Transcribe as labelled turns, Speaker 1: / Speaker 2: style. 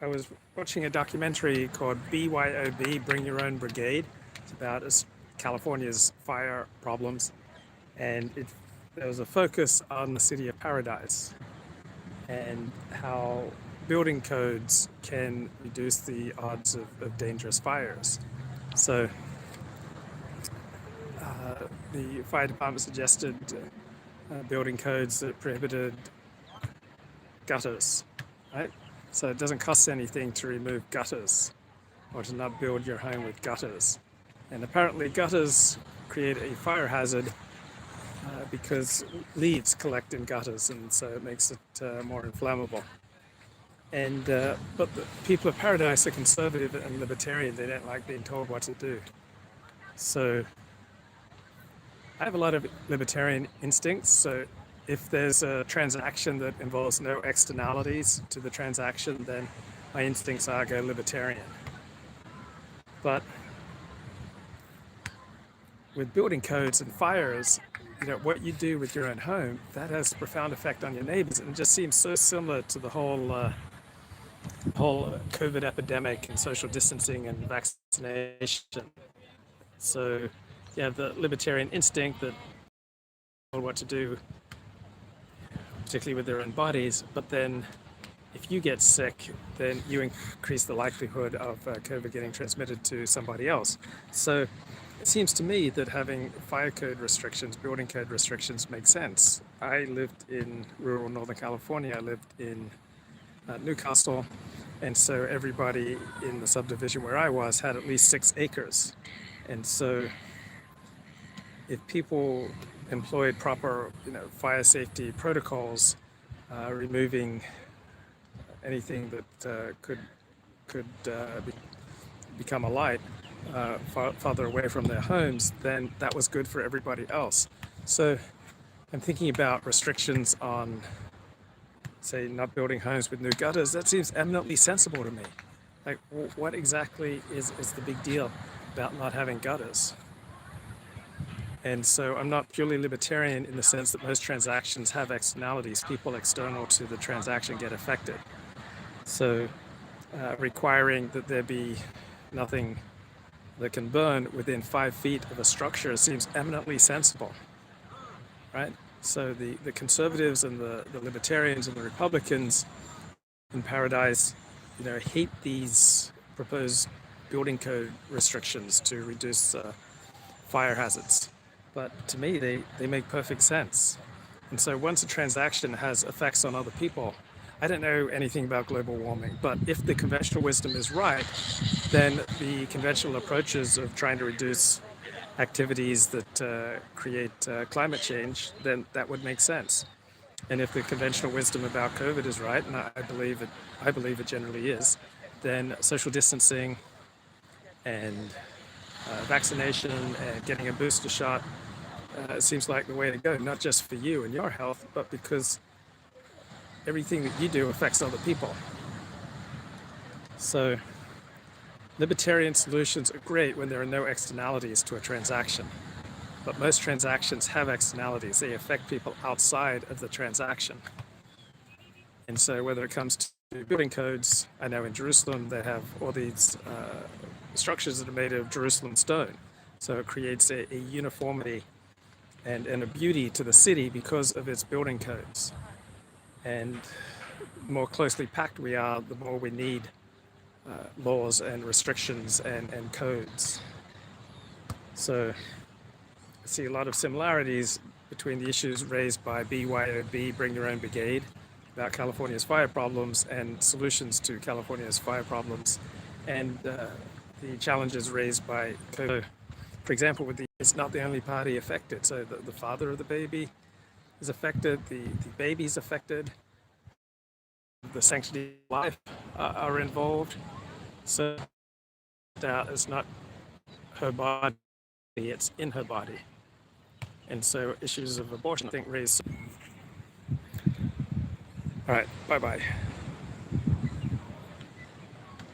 Speaker 1: I was watching a documentary called BYOB, Bring Your Own Brigade. It's about California's fire problems, and there was a focus on the city of Paradise and how building codes can reduce the odds of dangerous fires. So the fire department suggested building codes that prohibited gutters, right? So it doesn't cost anything to remove gutters or to not build your home with gutters. And apparently gutters create a fire hazard because leaves collect in gutters, and so it makes it more inflammable. And but the people of Paradise are conservative and libertarian. They don't like being told what to do. So I have a lot of libertarian instincts. So if there's a transaction that involves no externalities to the transaction, then my instincts are go libertarian. But with building codes and fires, what you do with your own home, that has a profound effect on your neighbors, and it just seems so similar to the whole COVID epidemic and social distancing and vaccination. So you have the libertarian instinct that know what to do, particularly with their own bodies, but then if you get sick, then you increase the likelihood of COVID getting transmitted to somebody else. So it seems to me that having fire code restrictions, building code restrictions make sense. I lived in rural Northern California. I lived in Newcastle, and so everybody in the subdivision where I was had at least 6 acres. And so if people employed proper fire safety protocols, removing anything that could become a light farther away from their homes, then that was good for everybody else. So I'm thinking about restrictions on, say, not building homes with new gutters. That seems eminently sensible to me. Like, what exactly is the big deal about not having gutters? And so I'm not purely libertarian in the sense that most transactions have externalities. People external to the transaction get affected. So requiring that there be nothing that can burn within 5 feet of a structure seems eminently sensible, right? So the conservatives and the libertarians and the Republicans in Paradise, hate these proposed building code restrictions to reduce fire hazards. But to me, they make perfect sense. And so once a transaction has effects on other people, I don't know anything about global warming, but if the conventional wisdom is right, then the conventional approaches of trying to reduce activities that create climate change, then that would make sense. And if the conventional wisdom about COVID is right, and I believe it generally is, then social distancing and vaccination and getting a booster shot seems like the way to go, not just for you and your health, but because everything that you do affects other people. So libertarian solutions are great when there are no externalities to a transaction. But most transactions have externalities. They affect people outside of the transaction. And so whether it comes to building codes, I know in Jerusalem they have all these structures that are made of Jerusalem stone. So it creates a uniformity and a beauty to the city because of its building codes. And the more closely packed we are, the more we need laws and restrictions and codes. So I see a lot of similarities between the issues raised by BYOB, Bring Your Own Brigade, about California's fire problems and solutions to California's fire problems, and the challenges raised by COVID. For example, it's not the only party affected. So the father of the baby is affected, the baby is affected, the sanctity of life are involved. So it's not her body, it's in her body. And so issues of abortion, I think, raise. All right, bye-bye.